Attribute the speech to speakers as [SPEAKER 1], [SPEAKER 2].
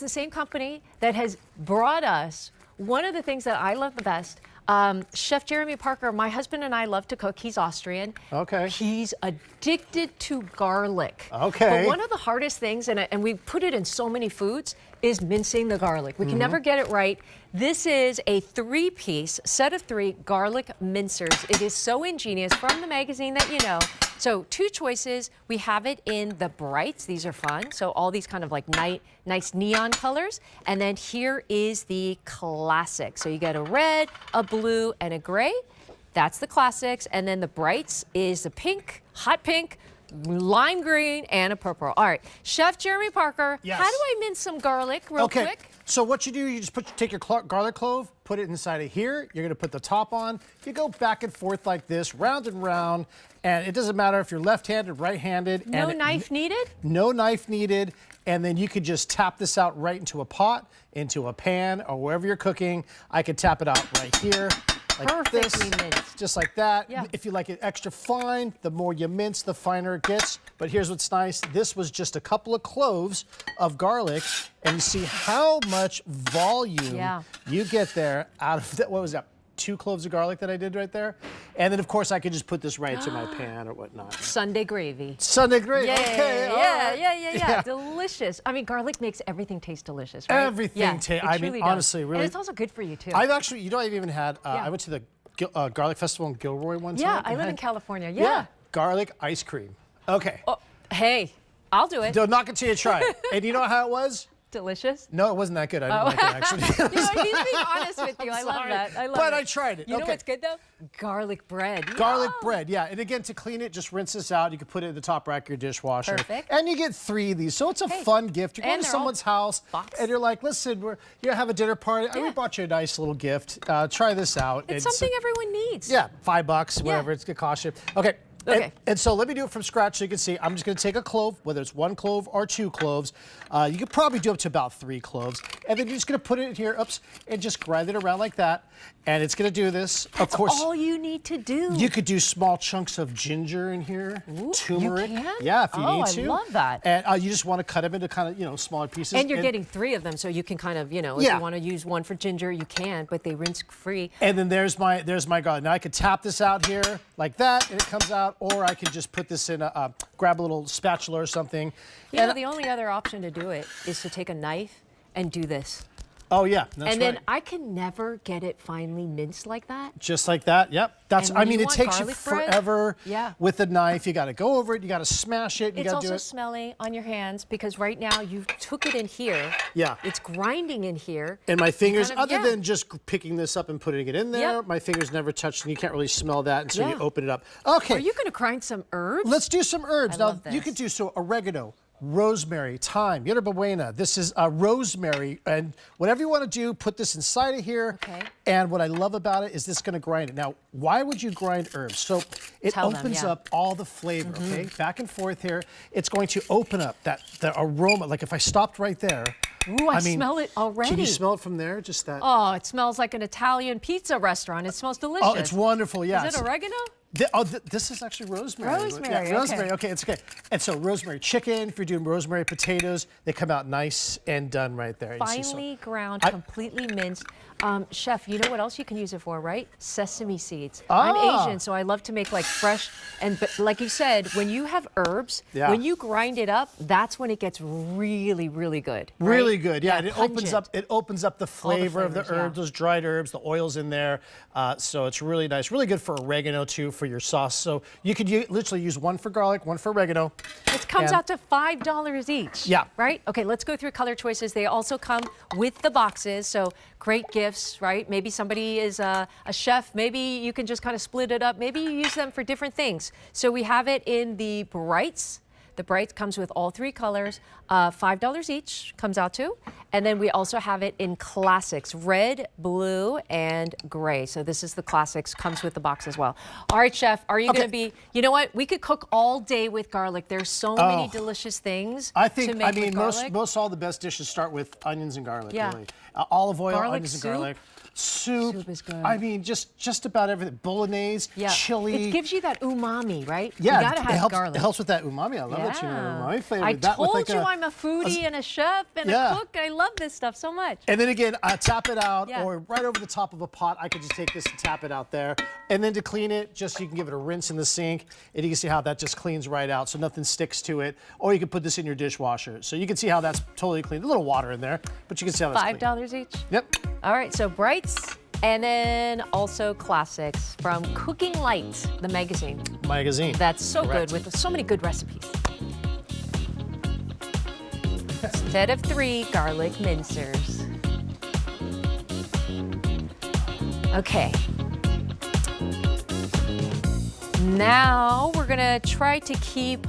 [SPEAKER 1] the same company that has brought us one of the things that I love the best. Chef Jeremy Parker, my husband and I love to cook. He's Austrian.
[SPEAKER 2] Okay.
[SPEAKER 1] He's addicted to garlic.
[SPEAKER 2] Okay.
[SPEAKER 1] But one of the hardest things, and we put it in so many foods, is mincing the garlic. We can never get it right. This is a 3-piece set of 3 garlic mincers. It is so ingenious, from the magazine that you know. So 2 choices. We have it in the brights. These are fun. So all these kind of like nice neon colors. And then here is the classic. So you get a red, a blue, and a gray. That's the classics. And then the brights is the pink, hot pink, lime green, and a purple. All right, Chef Jeremy Parker,
[SPEAKER 2] yes.
[SPEAKER 1] How do I mince some garlic real quick?
[SPEAKER 2] So what you do, you just take your garlic clove, put it inside of here. You're gonna put the top on. You go back and forth like this, round and round. And it doesn't matter if you're left-handed, right-handed.
[SPEAKER 1] No knife needed?
[SPEAKER 2] No knife needed. And then you could just tap this out right into a pot, into a pan, or wherever you're cooking. I could tap it out right here. Like
[SPEAKER 1] Perfectly
[SPEAKER 2] this,
[SPEAKER 1] minced.
[SPEAKER 2] just like that.
[SPEAKER 1] Yeah.
[SPEAKER 2] If you like it extra fine, the more you mince, the finer it gets. But here's what's nice. This was just a couple of cloves of garlic, and you see how much volume you get there out of that. What was that? 2 cloves of garlic that I did right there. And then, of course, I could just put this right into my pan or whatnot.
[SPEAKER 1] Sunday gravy.
[SPEAKER 2] Sunday gravy,
[SPEAKER 1] Yeah,
[SPEAKER 2] okay.
[SPEAKER 1] yeah. Delicious. I mean, garlic makes everything taste delicious, right?
[SPEAKER 2] Everything tastes, I mean, honestly, really.
[SPEAKER 1] And it's also good for you, too.
[SPEAKER 2] I've actually, you know, I've even had, I went to the Garlic Festival in Gilroy one time.
[SPEAKER 1] Yeah, I live in California, yeah.
[SPEAKER 2] Garlic ice cream. Okay.
[SPEAKER 1] Oh, hey, I'll do it.
[SPEAKER 2] Don't knock it till you try it. And you know how it was?
[SPEAKER 1] Delicious?
[SPEAKER 2] No, it wasn't that good. I didn't like it, actually.
[SPEAKER 1] You know, he's being honest with you. I love that. I love
[SPEAKER 2] but
[SPEAKER 1] it.
[SPEAKER 2] I tried it.
[SPEAKER 1] You know what's good, though? Garlic bread.
[SPEAKER 2] Garlic bread, yeah. And again, to clean it, just rinse this out. You can put it in the top rack of your dishwasher.
[SPEAKER 1] Perfect.
[SPEAKER 2] And you get 3 of these. So it's a fun gift. You're going to someone's house, and you're like, listen, you have a dinner party. We bought you a nice little gift. Try this out.
[SPEAKER 1] It's something everyone needs.
[SPEAKER 2] Yeah, $5, whatever. It's going to cost you. Okay.
[SPEAKER 1] Okay.
[SPEAKER 2] And so let me do it from scratch so you can see. I'm just going to take a clove, whether it's 1 clove or 2 cloves. You could probably do up to about 3 cloves. And then you're just going to put it in here, and just grind it around like that. And it's going to do this.
[SPEAKER 1] That's
[SPEAKER 2] of course,
[SPEAKER 1] all you need to do.
[SPEAKER 2] You could do small chunks of ginger in here, turmeric.
[SPEAKER 1] You can?
[SPEAKER 2] Yeah, if you need to.
[SPEAKER 1] I love that.
[SPEAKER 2] And you just want to cut them into kind of, smaller pieces.
[SPEAKER 1] And you're getting 3 of them, so you can kind of, if you want to use 1 for ginger, you can, but they rinse free.
[SPEAKER 2] And then there's my garlic. Now I could tap this out here like that, and it comes out, or I could just put this in grab a little spatula or something.
[SPEAKER 1] You know, the only other option to do it is to take a knife and do this.
[SPEAKER 2] Oh yeah, that's right.
[SPEAKER 1] And then I can never get it finely minced like that.
[SPEAKER 2] Just like that, yep. I mean, it takes you forever
[SPEAKER 1] bread,
[SPEAKER 2] with a knife. You got to go over it. You got to smash it. You got to do it.
[SPEAKER 1] It's also smelly on your hands because right now you took it in here.
[SPEAKER 2] Yeah.
[SPEAKER 1] It's grinding in here.
[SPEAKER 2] And my fingers, other than just picking this up and putting it in there,
[SPEAKER 1] Yep.
[SPEAKER 2] my fingers never touched, and you can't really smell that until you open it up. Okay.
[SPEAKER 1] Are you going to grind some herbs?
[SPEAKER 2] Let's do some herbs.
[SPEAKER 1] I
[SPEAKER 2] Now,
[SPEAKER 1] love this.
[SPEAKER 2] you could do oregano, rosemary, thyme, yerba buena. This is rosemary, and whatever you want to do, put this inside of here.
[SPEAKER 1] Okay.
[SPEAKER 2] And what I love about it is this going to grind it. Now, why would you grind herbs? So it opens up all the flavor. Okay, back and forth here. It's going to open up the aroma. Like if I stopped right there.
[SPEAKER 1] Ooh, I mean, smell it already.
[SPEAKER 2] Can you smell it from there? Just that.
[SPEAKER 1] Oh, it smells like an Italian pizza restaurant. It smells delicious.
[SPEAKER 2] Oh, it's wonderful. Yeah.
[SPEAKER 1] Is it oregano?
[SPEAKER 2] This is actually rosemary.
[SPEAKER 1] Rosemary,
[SPEAKER 2] Yeah, rosemary. Okay, it's okay. And so rosemary chicken, if you're doing rosemary potatoes, they come out nice and done right there.
[SPEAKER 1] Finely ground, completely minced. Chef, you know what else you can use it for, right? Sesame seeds. I'm Asian, so I love to make like fresh, but like you said, when you have herbs, when you grind it up, that's when it gets really, really good. Right?
[SPEAKER 2] Really good, yeah. And it
[SPEAKER 1] pungent.
[SPEAKER 2] opens up the flavor of the herbs, those dried herbs, the oils in there. So it's really nice, really good for oregano too, for your sauce. So you could literally use 1 for garlic, 1 for oregano.
[SPEAKER 1] It comes out to $5 each.
[SPEAKER 2] Yeah.
[SPEAKER 1] Right? Okay, let's go through color choices. They also come with the boxes, so great gifts, right? Maybe somebody is a chef. Maybe you can just kind of split it up. Maybe you use them for different things. So we have it in the brights. The brights comes with all 3 colors, $5 each comes out to. And then we also have it in classics, red, blue, and gray. So this is the classics, comes with the box as well. All right, Chef, are you going to be, you know what? We could cook all day with garlic. There's so many delicious things to make with garlic.
[SPEAKER 2] most all the best dishes start with onions and garlic, really. Olive oil, onions and garlic. Soup
[SPEAKER 1] is good.
[SPEAKER 2] I mean, just about everything. Bolognese, chili.
[SPEAKER 1] It gives you that umami, right?
[SPEAKER 2] Yeah,
[SPEAKER 1] you gotta have
[SPEAKER 2] it helps,
[SPEAKER 1] garlic.
[SPEAKER 2] It helps with that umami. I love that you know my favorite.
[SPEAKER 1] I
[SPEAKER 2] That with
[SPEAKER 1] told
[SPEAKER 2] like
[SPEAKER 1] you I'm a foodie and a chef and a cook. I love this stuff so much.
[SPEAKER 2] And then again, tap it out or right over the top of a pot. I could just take this and tap it out there. And then to clean it, just you can give it a rinse in the sink. And you can see how that just cleans right out so nothing sticks to it. Or you can put this in your dishwasher. So you can see how that's totally clean. A little water in there, but you can see how that's clean.
[SPEAKER 1] $5 each?
[SPEAKER 2] Yep.
[SPEAKER 1] All right, so Brights and then also classics from Cooking Light, the magazine. That's so good with so many good recipes. Set of 3 garlic mincers. Okay. Now we're gonna try to keep